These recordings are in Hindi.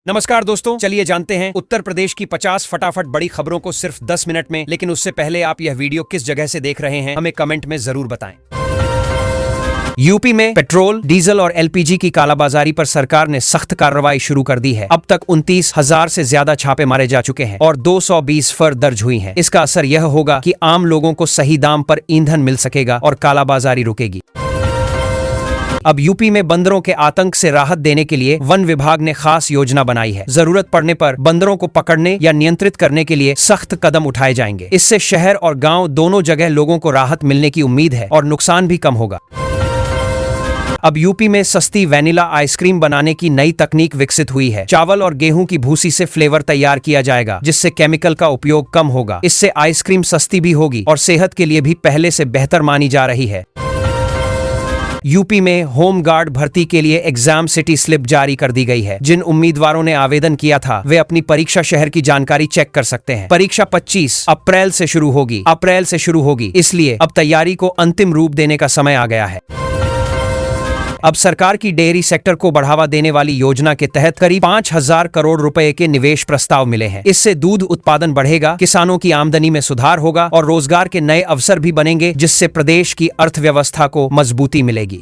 नमस्कार दोस्तों, चलिए जानते हैं उत्तर प्रदेश की 50 फटाफट बड़ी खबरों को सिर्फ 10 मिनट में। लेकिन उससे पहले आप यह वीडियो किस जगह से देख रहे हैं हमें कमेंट में जरूर बताएं। यूपी में पेट्रोल, डीजल और एलपीजी की कालाबाजारी पर सरकार ने सख्त कार्रवाई शुरू कर दी है। अब तक 29,000 से ज्यादा छापे मारे जा चुके हैं और 220 फर दर्ज हुई हैं। इसका असर यह होगा कि आम लोगों को सही दाम पर ईंधन मिल सकेगा और कालाबाजारी रुकेगी। अब यूपी में बंदरों के आतंक से राहत देने के लिए वन विभाग ने खास योजना बनाई है। जरूरत पड़ने पर बंदरों को पकड़ने या नियंत्रित करने के लिए सख्त कदम उठाए जाएंगे। इससे शहर और गांव दोनों जगह लोगों को राहत मिलने की उम्मीद है और नुकसान भी कम होगा। अब यूपी में सस्ती वैनिला आइसक्रीम बनाने की नई तकनीक विकसित हुई है। चावल और गेहूं की भूसी से फ्लेवर तैयार किया जाएगा, जिससे केमिकल का उपयोग कम होगा। इससे आइसक्रीम सस्ती भी होगी और सेहत के लिए भी पहले से बेहतर मानी जा रही है। यूपी में होम गार्ड भर्ती के लिए एग्जाम सिटी स्लिप जारी कर दी गई है। जिन उम्मीदवारों ने आवेदन किया था वे अपनी परीक्षा शहर की जानकारी चेक कर सकते हैं। परीक्षा 25 अप्रैल से शुरू होगी, इसलिए अब तैयारी को अंतिम रूप देने का समय आ गया है। अब सरकार की डेयरी सेक्टर को बढ़ावा देने वाली योजना के तहत करीब 5,000 करोड़ रुपए के निवेश प्रस्ताव मिले हैं। इससे दूध उत्पादन बढ़ेगा, किसानों की आमदनी में सुधार होगा और रोजगार के नए अवसर भी बनेंगे, जिससे प्रदेश की अर्थव्यवस्था को मजबूती मिलेगी।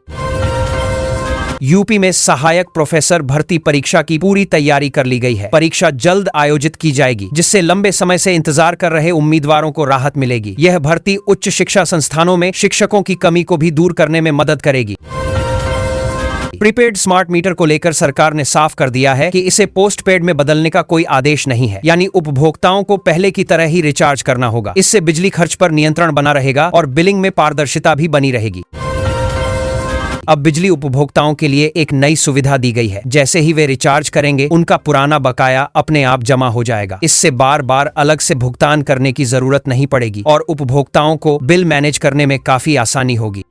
यूपी में सहायक प्रोफेसर भर्ती परीक्षा की पूरी तैयारी कर ली गई है। परीक्षा जल्द आयोजित की जाएगी, जिससे लंबे समय से इंतजार कर रहे उम्मीदवारों को राहत मिलेगी। यह भर्ती उच्च शिक्षा संस्थानों में शिक्षकों की कमी को भी दूर करने में मदद करेगी। प्रीपेड स्मार्ट मीटर को लेकर सरकार ने साफ कर दिया है कि इसे पोस्टपेड में बदलने का कोई आदेश नहीं है, यानी उपभोक्ताओं को पहले की तरह ही रिचार्ज करना होगा। इससे बिजली खर्च पर नियंत्रण बना रहेगा और बिलिंग में पारदर्शिता भी बनी रहेगी। अब बिजली उपभोक्ताओं के लिए एक नई सुविधा दी गई है। जैसे ही वे रिचार्ज करेंगे, उनका पुराना बकाया अपने आप जमा हो जाएगा। इससे बार बार अलग से भुगतान करने की जरूरत नहीं पड़ेगी और उपभोक्ताओं को बिल मैनेज करने में काफी आसानी होगी।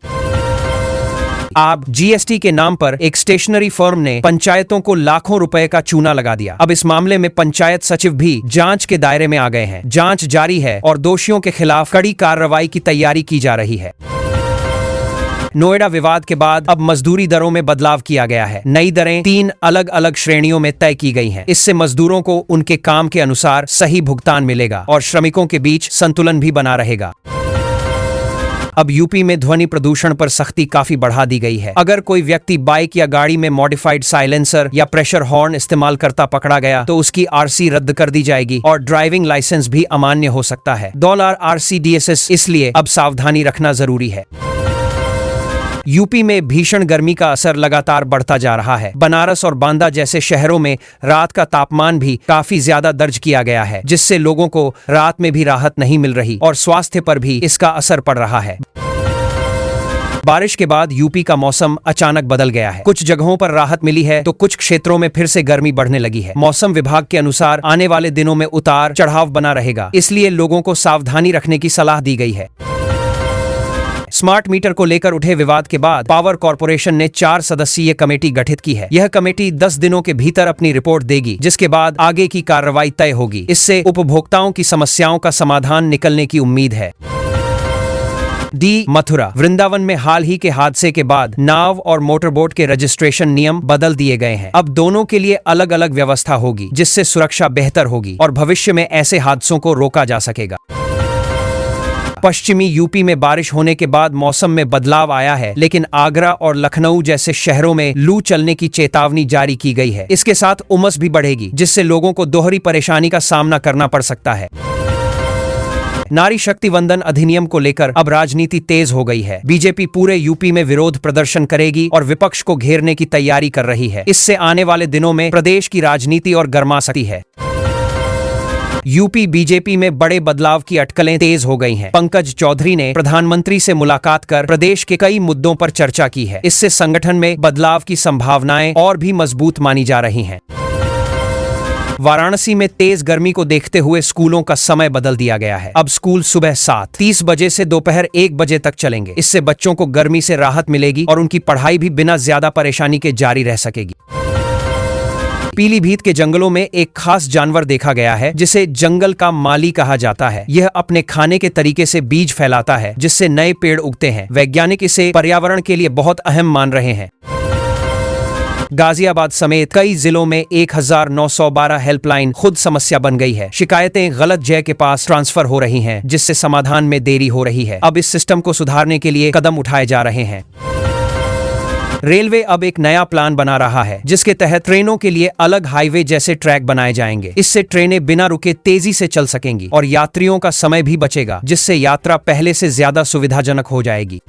अब जीएसटी के नाम पर एक स्टेशनरी फर्म ने पंचायतों को लाखों रुपए का चूना लगा दिया। अब इस मामले में पंचायत सचिव भी जांच के दायरे में आ गए हैं। जांच जारी है और दोषियों के खिलाफ कड़ी कार्रवाई की तैयारी की जा रही है। नोएडा विवाद के बाद अब मजदूरी दरों में बदलाव किया गया है। नई दरें 3 अलग अलग श्रेणियों में तय की गई हैं। इससे मजदूरों को उनके काम के अनुसार सही भुगतान मिलेगा और श्रमिकों के बीच संतुलन भी बना रहेगा। अब यूपी में ध्वनि प्रदूषण पर सख्ती काफी बढ़ा दी गई है। अगर कोई व्यक्ति बाइक या गाड़ी में मॉडिफाइड साइलेंसर या प्रेशर हॉर्न इस्तेमाल करता पकड़ा गया तो उसकी आरसी रद्द कर दी जाएगी और ड्राइविंग लाइसेंस भी अमान्य हो सकता है। $RCDSS, इसलिए अब सावधानी रखना जरूरी है। यूपी में भीषण गर्मी का असर लगातार बढ़ता जा रहा है। बनारस और बांदा जैसे शहरों में रात का तापमान भी काफी ज्यादा दर्ज किया गया है, जिससे लोगों को रात में भी राहत नहीं मिल रही और स्वास्थ्य पर भी इसका असर पड़ रहा है। बारिश के बाद यूपी का मौसम अचानक बदल गया है। कुछ जगहों पर राहत मिली है तो कुछ क्षेत्रों में फिर से गर्मी बढ़ने लगी है। मौसम विभाग के अनुसार आने वाले दिनों में उतार चढ़ाव बना रहेगा, इसलिए लोगों को सावधानी रखने की सलाह दी गई है। स्मार्ट मीटर को लेकर उठे विवाद के बाद पावर कॉर्पोरेशन ने 4 सदस्यीय कमेटी गठित की है। यह कमेटी 10 दिनों के भीतर अपनी रिपोर्ट देगी, जिसके बाद आगे की कार्रवाई तय होगी। इससे उपभोक्ताओं की समस्याओं का समाधान निकलने की उम्मीद है। मथुरा वृंदावन में हाल ही के हादसे के बाद नाव और मोटरबोट के रजिस्ट्रेशन नियम बदल दिए गए हैं। अब दोनों के लिए अलग अलग व्यवस्था होगी, जिससे सुरक्षा बेहतर होगी और भविष्य में ऐसे हादसों को रोका जा सकेगा। पश्चिमी यूपी में बारिश होने के बाद मौसम में बदलाव आया है, लेकिन आगरा और लखनऊ जैसे शहरों में लू चलने की चेतावनी जारी की गई है। इसके साथ उमस भी बढ़ेगी, जिससे लोगों को दोहरी परेशानी का सामना करना पड़ सकता है। नारी शक्ति वंदन अधिनियम को लेकर अब राजनीति तेज हो गई है। बीजेपी पूरे यूपी में विरोध प्रदर्शन करेगी और विपक्ष को घेरने की तैयारी कर रही है। इससे आने वाले दिनों में प्रदेश की राजनीति और गर्मा सकती है। यूपी बीजेपी में बड़े बदलाव की अटकलें तेज हो गई हैं। पंकज चौधरी ने प्रधानमंत्री से मुलाकात कर प्रदेश के कई मुद्दों पर चर्चा की है। इससे संगठन में बदलाव की संभावनाएं और भी मजबूत मानी जा रही हैं। वाराणसी में तेज गर्मी को देखते हुए स्कूलों का समय बदल दिया गया है। अब स्कूल सुबह 7:30 बजे से दोपहर 1 बजे तक चलेंगे। इससे बच्चों को गर्मी से राहत मिलेगी और उनकी पढ़ाई भी बिना ज्यादा परेशानी के जारी रह सकेगी। पीलीभीत के जंगलों में एक खास जानवर देखा गया है, जिसे जंगल का माली कहा जाता है। यह अपने खाने के तरीके से बीज फैलाता है, जिससे नए पेड़ उगते हैं। वैज्ञानिक इसे पर्यावरण के लिए बहुत अहम मान रहे हैं। गाजियाबाद समेत कई जिलों में 1912 हेल्पलाइन खुद समस्या बन गई है। शिकायतें गलत जय के पास ट्रांसफर हो रही हैं, जिससे समाधान में देरी हो रही है। अब इस सिस्टम को सुधारने के लिए कदम उठाए जा रहे हैं। रेलवे अब एक नया प्लान बना रहा है, जिसके तहत ट्रेनों के लिए अलग हाईवे जैसे ट्रैक बनाए जाएंगे। इससे ट्रेनें बिना रुके तेजी से चल सकेंगी और यात्रियों का समय भी बचेगा, जिससे यात्रा पहले से ज्यादा सुविधाजनक हो जाएगी।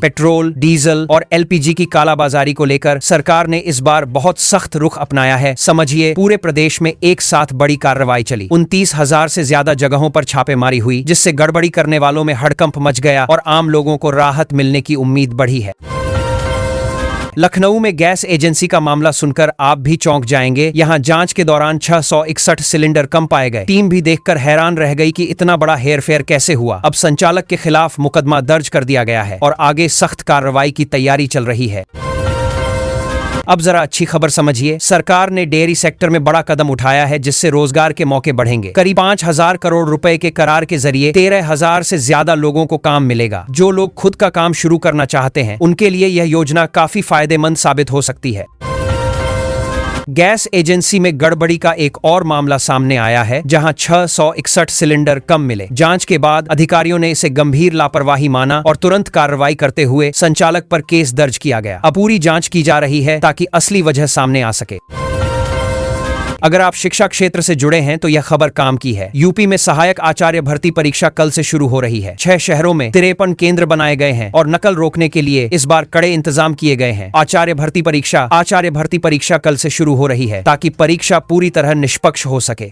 पेट्रोल, डीजल और एलपीजी की कालाबाजारी को लेकर सरकार ने इस बार बहुत सख्त रुख अपनाया है। समझिए, पूरे प्रदेश में एक साथ बड़ी कार्रवाई चली। 29,000 से ज्यादा जगहों पर छापेमारी हुई, जिससे गड़बड़ी करने वालों में हड़कंप मच गया और आम लोगों को राहत मिलने की उम्मीद बढ़ी है। लखनऊ में गैस एजेंसी का मामला सुनकर आप भी चौंक जाएंगे। यहां जांच के दौरान 661 सिलेंडर कम पाए गए। टीम भी देखकर हैरान रह गई कि इतना बड़ा हेरफेर कैसे हुआ। अब संचालक के खिलाफ मुकदमा दर्ज कर दिया गया है और आगे सख्त कार्रवाई की तैयारी चल रही है। अब जरा अच्छी खबर समझिए, सरकार ने डेयरी सेक्टर में बड़ा कदम उठाया है, जिससे रोजगार के मौके बढ़ेंगे। करीब 5,000 करोड़ रुपए के करार के जरिए 13,000 से ज्यादा लोगों को काम मिलेगा। जो लोग खुद का काम शुरू करना चाहते हैं, उनके लिए यह योजना काफी फायदेमंद साबित हो सकती है। गैस एजेंसी में गड़बड़ी का एक और मामला सामने आया है, जहां 661 सिलेंडर कम मिले। जांच के बाद अधिकारियों ने इसे गंभीर लापरवाही माना और तुरंत कार्रवाई करते हुए संचालक पर केस दर्ज किया गया। अब पूरी जांच की जा रही है ताकि असली वजह सामने आ सके। अगर आप शिक्षा क्षेत्र से जुड़े हैं तो यह खबर काम की है। यूपी में सहायक आचार्य भर्ती परीक्षा कल से शुरू हो रही है। 6 शहरों में 53 केंद्र बनाए गए हैं और नकल रोकने के लिए इस बार कड़े इंतजाम किए गए हैं। आचार्य भर्ती परीक्षा कल से शुरू हो रही है, ताकि परीक्षा पूरी तरह निष्पक्ष हो सके।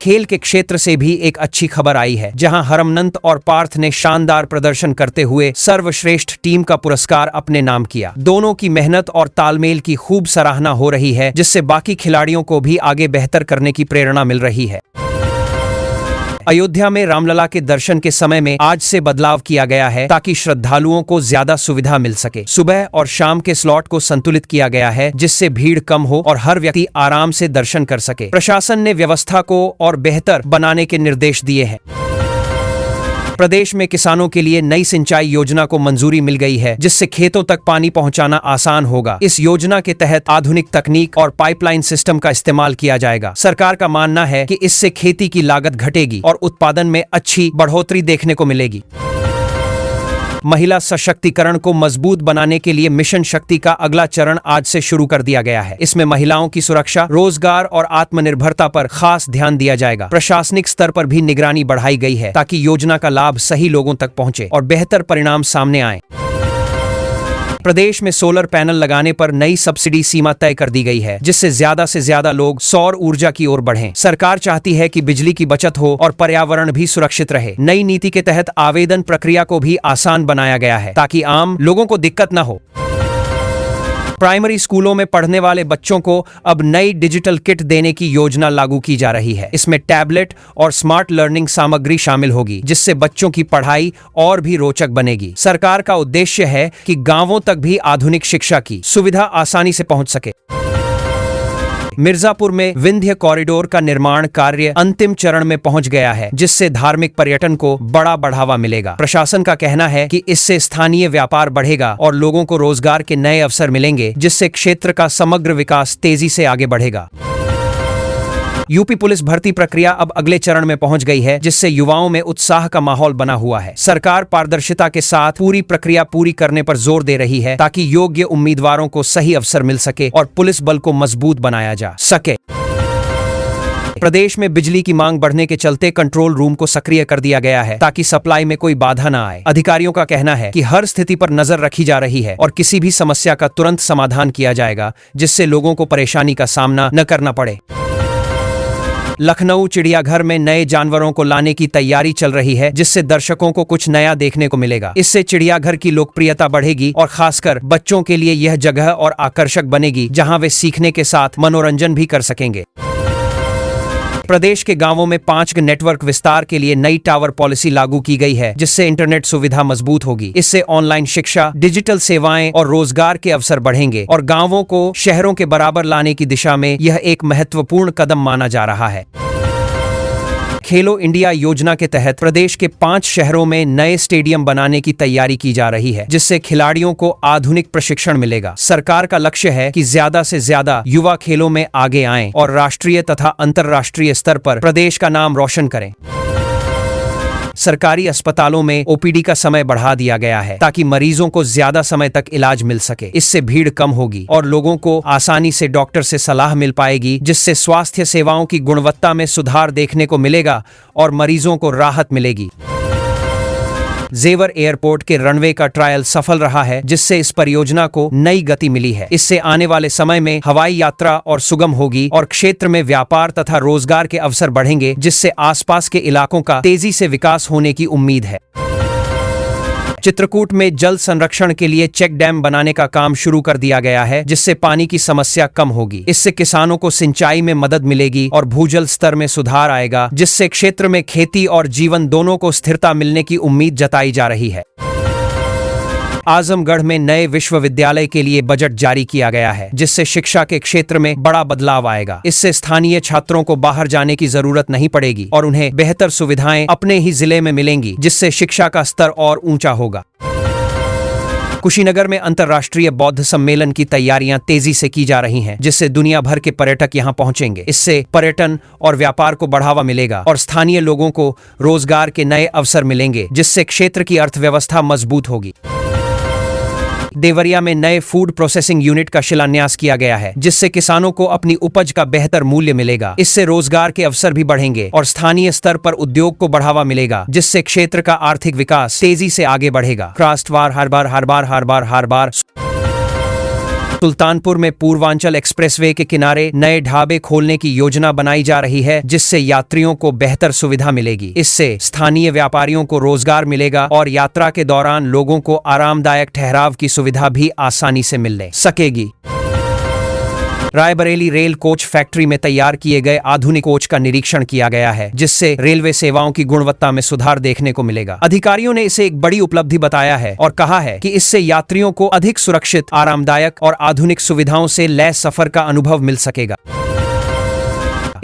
खेल के क्षेत्र से भी एक अच्छी खबर आई है, जहां हरमनंत और पार्थ ने शानदार प्रदर्शन करते हुए सर्वश्रेष्ठ टीम का पुरस्कार अपने नाम किया। दोनों की मेहनत और तालमेल की खूब सराहना हो रही है, जिससे बाकी खिलाड़ियों को भी आगे बेहतर करने की प्रेरणा मिल रही है। अयोध्या में रामलला के दर्शन के समय में आज से बदलाव किया गया है, ताकि श्रद्धालुओं को ज्यादा सुविधा मिल सके। सुबह और शाम के स्लॉट को संतुलित किया गया है, जिससे भीड़ कम हो और हर व्यक्ति आराम से दर्शन कर सके। प्रशासन ने व्यवस्था को और बेहतर बनाने के निर्देश दिए हैं। प्रदेश में किसानों के लिए नई सिंचाई योजना को मंजूरी मिल गई है, जिससे खेतों तक पानी पहुंचाना आसान होगा। इस योजना के तहत आधुनिक तकनीक और पाइपलाइन सिस्टम का इस्तेमाल किया जाएगा। सरकार का मानना है कि इससे खेती की लागत घटेगी और उत्पादन में अच्छी बढ़ोतरी देखने को मिलेगी। महिला सशक्तिकरण को मजबूत बनाने के लिए मिशन शक्ति का अगला चरण आज से शुरू कर दिया गया है। इसमें महिलाओं की सुरक्षा, रोजगार और आत्मनिर्भरता पर खास ध्यान दिया जाएगा। प्रशासनिक स्तर पर भी निगरानी बढ़ाई गई है, ताकि योजना का लाभ सही लोगों तक पहुंचे और बेहतर परिणाम सामने आए। प्रदेश में सोलर पैनल लगाने पर नई सब्सिडी सीमा तय कर दी गई है, जिससे ज्यादा से ज्यादा लोग सौर ऊर्जा की ओर बढ़ें। सरकार चाहती है कि बिजली की बचत हो और पर्यावरण भी सुरक्षित रहे। नई नीति के तहत आवेदन प्रक्रिया को भी आसान बनाया गया है, ताकि आम लोगों को दिक्कत न हो। प्राइमरी स्कूलों में पढ़ने वाले बच्चों को अब नई डिजिटल किट देने की योजना लागू की जा रही है। इसमें टैबलेट और स्मार्ट लर्निंग सामग्री शामिल होगी, जिससे बच्चों की पढ़ाई और भी रोचक बनेगी। सरकार का उद्देश्य है कि गांवों तक भी आधुनिक शिक्षा की सुविधा आसानी से पहुंच सके। मिर्जापुर में विंध्य कॉरिडोर का निर्माण कार्य अंतिम चरण में पहुंच गया है, जिससे धार्मिक पर्यटन को बड़ा बढ़ावा मिलेगा। प्रशासन का कहना है कि इससे स्थानीय व्यापार बढ़ेगा और लोगों को रोजगार के नए अवसर मिलेंगे, जिससे क्षेत्र का समग्र विकास तेजी से आगे बढ़ेगा। यूपी पुलिस भर्ती प्रक्रिया अब अगले चरण में पहुंच गई है, जिससे युवाओं में उत्साह का माहौल बना हुआ है। सरकार पारदर्शिता के साथ पूरी प्रक्रिया पूरी करने पर जोर दे रही है, ताकि योग्य उम्मीदवारों को सही अवसर मिल सके और पुलिस बल को मजबूत बनाया जा सके। प्रदेश में बिजली की मांग बढ़ने के चलते कंट्रोल रूम को सक्रिय कर दिया गया है, ताकि सप्लाई में कोई बाधा न आए। अधिकारियों का कहना है कि हर स्थिति पर नजर रखी जा रही है और किसी भी समस्या का तुरंत समाधान किया जाएगा, जिससे लोगों को परेशानी का सामना न करना पड़े। लखनऊ चिड़ियाघर में नए जानवरों को लाने की तैयारी चल रही है, जिससे दर्शकों को कुछ नया देखने को मिलेगा। इससे चिड़ियाघर की लोकप्रियता बढ़ेगी और खासकर बच्चों के लिए यह जगह और आकर्षक बनेगी, जहां वे सीखने के साथ मनोरंजन भी कर सकेंगे। प्रदेश के गांवों में 5G नेटवर्क विस्तार के लिए नई टावर पॉलिसी लागू की गई है, जिससे इंटरनेट सुविधा मजबूत होगी। इससे ऑनलाइन शिक्षा, डिजिटल सेवाएं और रोजगार के अवसर बढ़ेंगे और गांवों को शहरों के बराबर लाने की दिशा में यह एक महत्वपूर्ण कदम माना जा रहा है। खेलो इंडिया योजना के तहत प्रदेश के 5 शहरों में नए स्टेडियम बनाने की तैयारी की जा रही है, जिससे खिलाड़ियों को आधुनिक प्रशिक्षण मिलेगा। सरकार का लक्ष्य है कि ज्यादा से ज्यादा युवा खेलों में आगे आएं और राष्ट्रीय तथा अंतर्राष्ट्रीय स्तर पर प्रदेश का नाम रोशन करें। सरकारी अस्पतालों में ओपीडी का समय बढ़ा दिया गया है ताकि मरीजों को ज्यादा समय तक इलाज मिल सके। इससे भीड़ कम होगी और लोगों को आसानी से डॉक्टर से सलाह मिल पाएगी, जिससे स्वास्थ्य सेवाओं की गुणवत्ता में सुधार देखने को मिलेगा और मरीजों को राहत मिलेगी। जेवर एयरपोर्ट के रनवे का ट्रायल सफल रहा है, जिससे इस परियोजना को नई गति मिली है। इससे आने वाले समय में हवाई यात्रा और सुगम होगी और क्षेत्र में व्यापार तथा रोजगार के अवसर बढ़ेंगे, जिससे आसपास के इलाकों का तेजी से विकास होने की उम्मीद है। चित्रकूट में जल संरक्षण के लिए चेक डैम बनाने का काम शुरू कर दिया गया है, जिससे पानी की समस्या कम होगी। इससे किसानों को सिंचाई में मदद मिलेगी और भूजल स्तर में सुधार आएगा, जिससे क्षेत्र में खेती और जीवन दोनों को स्थिरता मिलने की उम्मीद जताई जा रही है। आजमगढ़ में नए विश्वविद्यालय के लिए बजट जारी किया गया है, जिससे शिक्षा के क्षेत्र में बड़ा बदलाव आएगा। इससे स्थानीय छात्रों को बाहर जाने की जरूरत नहीं पड़ेगी और उन्हें बेहतर सुविधाएं अपने ही जिले में मिलेंगी, जिससे शिक्षा का स्तर और ऊंचा होगा। कुशीनगर में अंतर्राष्ट्रीय बौद्ध सम्मेलन की तैयारियां तेजी से की जा रही हैं, जिससे दुनिया भर के पर्यटक यहां पहुंचेंगे। इससे पर्यटन और व्यापार को बढ़ावा मिलेगा और स्थानीय लोगों को रोजगार के नए अवसर मिलेंगे, जिससे क्षेत्र की अर्थव्यवस्था मजबूत होगी। देवरिया में नए फूड प्रोसेसिंग यूनिट का शिलान्यास किया गया है, जिससे किसानों को अपनी उपज का बेहतर मूल्य मिलेगा। इससे रोजगार के अवसर भी बढ़ेंगे और स्थानीय स्तर पर उद्योग को बढ़ावा मिलेगा, जिससे क्षेत्र का आर्थिक विकास तेजी से आगे बढ़ेगा। क्राफ्टवार हार्बर सुल्तानपुर में पूर्वांचल एक्सप्रेसवे के किनारे नए ढाबे खोलने की योजना बनाई जा रही है, जिससे यात्रियों को बेहतर सुविधा मिलेगी। इससे स्थानीय व्यापारियों को रोजगार मिलेगा और यात्रा के दौरान लोगों को आरामदायक ठहराव की सुविधा भी आसानी से मिलने सकेगी। रायबरेली रेल कोच फैक्ट्री में तैयार किए गए आधुनिक कोच का निरीक्षण किया गया है, जिससे रेलवे सेवाओं की गुणवत्ता में सुधार देखने को मिलेगा। अधिकारियों ने इसे एक बड़ी उपलब्धि बताया है और कहा है कि इससे यात्रियों को अधिक सुरक्षित, आरामदायक और आधुनिक सुविधाओं से लैस सफर का अनुभव मिल सकेगा।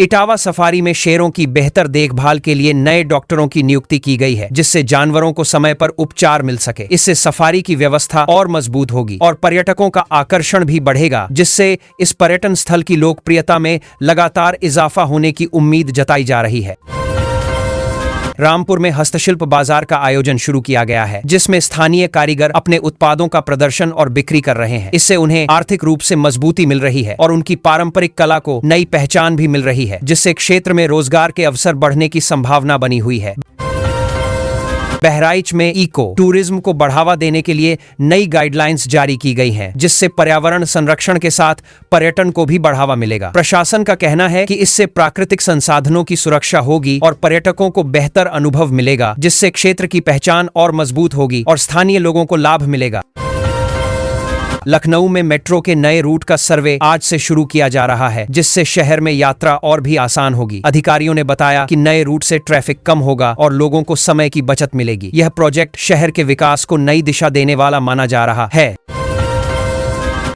इटावा सफारी में शेरों की बेहतर देखभाल के लिए नए डॉक्टरों की नियुक्ति की गई है, जिससे जानवरों को समय पर उपचार मिल सके। इससे सफारी की व्यवस्था और मजबूत होगी और पर्यटकों का आकर्षण भी बढ़ेगा, जिससे इस पर्यटन स्थल की लोकप्रियता में लगातार इजाफा होने की उम्मीद जताई जा रही है। रामपुर में हस्तशिल्प बाजार का आयोजन शुरू किया गया है, जिसमें स्थानीय कारीगर अपने उत्पादों का प्रदर्शन और बिक्री कर रहे हैं। इससे उन्हें आर्थिक रूप से मजबूती मिल रही है और उनकी पारंपरिक कला को नई पहचान भी मिल रही है, जिससे क्षेत्र में रोजगार के अवसर बढ़ने की संभावना बनी हुई है। बहराइच में इको टूरिज्म को बढ़ावा देने के लिए नई गाइडलाइंस जारी की गई हैं, जिससे पर्यावरण संरक्षण के साथ पर्यटन को भी बढ़ावा मिलेगा। प्रशासन का कहना है कि इससे प्राकृतिक संसाधनों की सुरक्षा होगी और पर्यटकों को बेहतर अनुभव मिलेगा, जिससे क्षेत्र की पहचान और मजबूत होगी और स्थानीय लोगों को लाभ मिलेगा। लखनऊ में मेट्रो के नए रूट का सर्वे आज से शुरू किया जा रहा है, जिससे शहर में यात्रा और भी आसान होगी। अधिकारियों ने बताया कि नए रूट से ट्रैफिक कम होगा और लोगों को समय की बचत मिलेगी। यह प्रोजेक्ट शहर के विकास को नई दिशा देने वाला माना जा रहा है।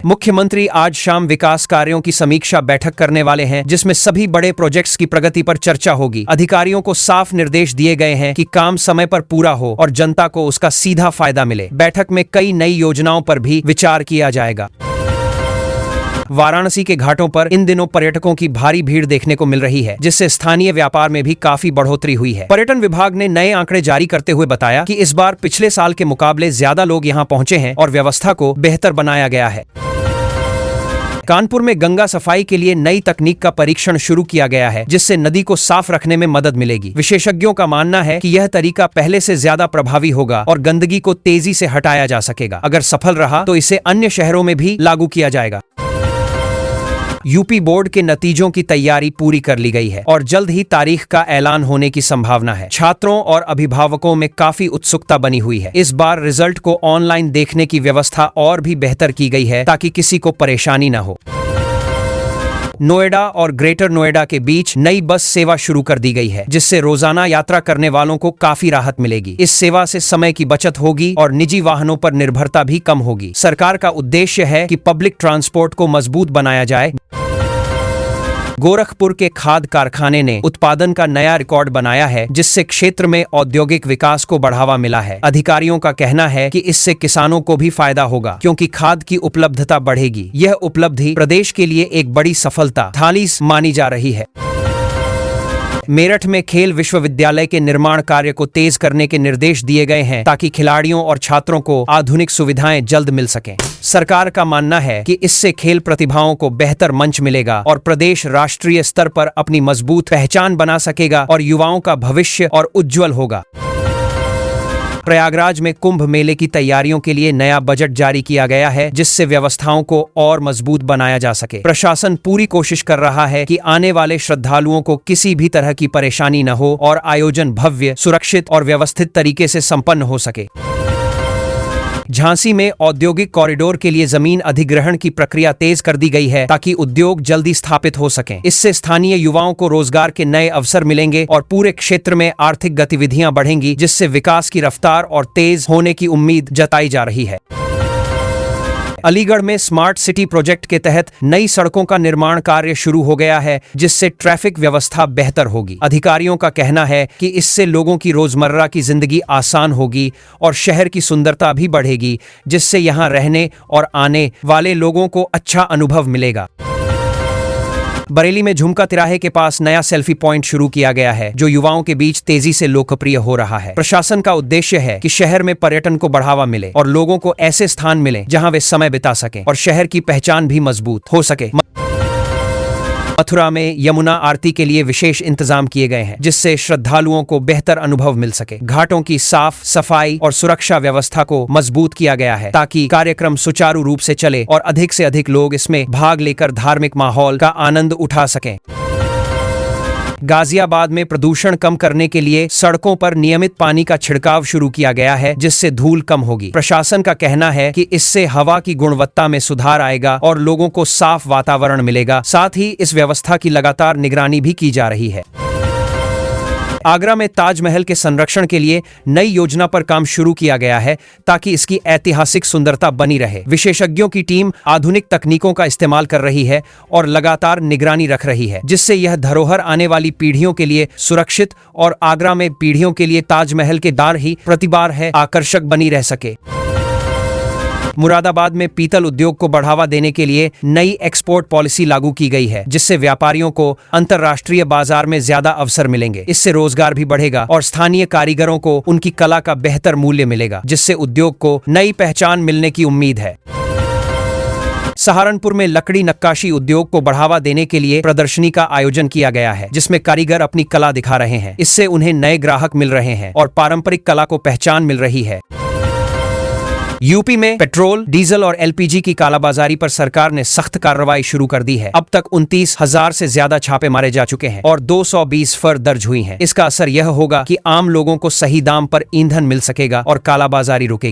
मुख्यमंत्री आज शाम विकास कार्यों की समीक्षा बैठक करने वाले हैं, जिसमें सभी बड़े प्रोजेक्ट्स की प्रगति पर चर्चा होगी। अधिकारियों को साफ निर्देश दिए गए हैं कि काम समय पर पूरा हो और जनता को उसका सीधा फायदा मिले। बैठक में कई नई योजनाओं पर भी विचार किया जाएगा। वाराणसी के घाटों पर इन दिनों पर्यटकों की भारी भीड़ देखने को मिल रही है, जिससे स्थानीय व्यापार में भी काफी बढ़ोतरी हुई है। पर्यटन विभाग ने नए आंकड़े जारी करते हुए बताया कि इस बार पिछले साल के मुकाबले ज्यादा लोग यहां पहुंचे हैं और व्यवस्था को बेहतर बनाया गया है। कानपुर में गंगा सफाई के लिए नई तकनीक का परीक्षण शुरू किया गया है, जिससे नदी को साफ रखने में मदद मिलेगी। विशेषज्ञों का मानना है कि यह तरीका पहले से ज्यादा प्रभावी होगा और गंदगी को तेजी से हटाया जा सकेगा। अगर सफल रहा तो इसे अन्य शहरों में भी लागू किया जाएगा। यूपी बोर्ड के नतीजों की तैयारी पूरी कर ली गई है और जल्द ही तारीख का ऐलान होने की संभावना है। छात्रों और अभिभावकों में काफी उत्सुकता बनी हुई है। इस बार रिजल्ट को ऑनलाइन देखने की व्यवस्था और भी बेहतर की गई है, ताकि किसी को परेशानी न हो। नोएडा और ग्रेटर नोएडा के बीच नई बस सेवा शुरू कर दी गई है, जिससे रोजाना यात्रा करने वालों को काफी राहत मिलेगी। इस सेवा से समय की बचत होगी और निजी वाहनों पर निर्भरता भी कम होगी। सरकार का उद्देश्य है कि पब्लिक ट्रांसपोर्ट को मजबूत बनाया जाए। गोरखपुर के खाद कारखाने ने उत्पादन का नया रिकॉर्ड बनाया है, जिससे क्षेत्र में औद्योगिक विकास को बढ़ावा मिला है। अधिकारियों का कहना है कि इससे किसानों को भी फायदा होगा, क्योंकि खाद की उपलब्धता बढ़ेगी। यह उपलब्धि प्रदेश के लिए एक बड़ी सफलता मानी जा रही है। मेरठ में खेल विश्वविद्यालय के निर्माण कार्य को तेज करने के निर्देश दिए गए हैं, ताकि खिलाड़ियों और छात्रों को आधुनिक सुविधाएं जल्द मिल सकें। सरकार का मानना है कि इससे खेल प्रतिभाओं को बेहतर मंच मिलेगा और प्रदेश राष्ट्रीय स्तर पर अपनी मजबूत पहचान बना सकेगा और युवाओं का भविष्य और उज्जवल होगा। प्रयागराज में कुंभ मेले की तैयारियों के लिए नया बजट जारी किया गया है, जिससे व्यवस्थाओं को और मजबूत बनाया जा सके। प्रशासन पूरी कोशिश कर रहा है कि आने वाले श्रद्धालुओं को किसी भी तरह की परेशानी न हो और आयोजन भव्य, सुरक्षित और व्यवस्थित तरीके से संपन्न हो सके। झांसी में औद्योगिक कॉरिडोर के लिए जमीन अधिग्रहण की प्रक्रिया तेज कर दी गई है, ताकि उद्योग जल्दी स्थापित हो सकें। इससे स्थानीय युवाओं को रोजगार के नए अवसर मिलेंगे और पूरे क्षेत्र में आर्थिक गतिविधियां बढ़ेंगी, जिससे विकास की रफ्तार और तेज होने की उम्मीद जताई जा रही है। अलीगढ़ में स्मार्ट सिटी प्रोजेक्ट के तहत नई सड़कों का निर्माण कार्य शुरू हो गया है, जिससे ट्रैफिक व्यवस्था बेहतर होगी। अधिकारियों का कहना है कि इससे लोगों की रोजमर्रा की जिंदगी आसान होगी और शहर की सुंदरता भी बढ़ेगी, जिससे यहां रहने और आने वाले लोगों को अच्छा अनुभव मिलेगा। बरेली में झुमका तिराहे के पास नया सेल्फी पॉइंट शुरू किया गया है, जो युवाओं के बीच तेजी से लोकप्रिय हो रहा है। प्रशासन का उद्देश्य है कि शहर में पर्यटन को बढ़ावा मिले और लोगों को ऐसे स्थान मिले जहां वे समय बिता सकें और शहर की पहचान भी मजबूत हो सके। मथुरा में यमुना आरती के लिए विशेष इंतजाम किए गए हैं, जिससे श्रद्धालुओं को बेहतर अनुभव मिल सके। घाटों की साफ सफाई और सुरक्षा व्यवस्था को मजबूत किया गया है, ताकि कार्यक्रम सुचारू रूप से चले और अधिक से अधिक लोग इसमें भाग लेकर धार्मिक माहौल का आनंद उठा सकें। गाजियाबाद में प्रदूषण कम करने के लिए सड़कों पर नियमित पानी का छिड़काव शुरू किया गया है, जिससे धूल कम होगी। प्रशासन का कहना है कि इससे हवा की गुणवत्ता में सुधार आएगा और लोगों को साफ वातावरण मिलेगा। साथ ही इस व्यवस्था की लगातार निगरानी भी की जा रही है। आगरा में ताजमहल के संरक्षण के लिए नई योजना पर काम शुरू किया गया है, ताकि इसकी ऐतिहासिक सुंदरता बनी रहे। विशेषज्ञों की टीम आधुनिक तकनीकों का इस्तेमाल कर रही है और लगातार निगरानी रख रही है, जिससे यह धरोहर आने वाली पीढ़ियों के लिए सुरक्षित और आगरा में पीढ़ियों के लिए ताजमहल के दार ही प्रतिबार है आकर्षक बनी रह सके। मुरादाबाद में पीतल उद्योग को बढ़ावा देने के लिए नई एक्सपोर्ट पॉलिसी लागू की गई है, जिससे व्यापारियों को अंतर्राष्ट्रीय बाजार में ज्यादा अवसर मिलेंगे। इससे रोजगार भी बढ़ेगा और स्थानीय कारीगरों को उनकी कला का बेहतर मूल्य मिलेगा, जिससे उद्योग को नई पहचान मिलने की उम्मीद है। सहारनपुर में लकड़ी नक्काशी उद्योग को बढ़ावा देने के लिए प्रदर्शनी का आयोजन किया गया है, जिसमें कारीगर अपनी कला दिखा रहे हैं। इससे उन्हें नए ग्राहक मिल रहे हैं और पारंपरिक कला को पहचान मिल रही है। यूपी में पेट्रोल, डीजल और एलपीजी की कालाबाजारी पर सरकार ने सख्त कार्रवाई शुरू कर दी है। अब तक 29,000 से ज्यादा छापे मारे जा चुके हैं और 220 फर दर्ज हुई हैं। इसका असर यह होगा कि आम लोगों को सही दाम पर ईंधन मिल सकेगा और कालाबाजारी रुकेगी।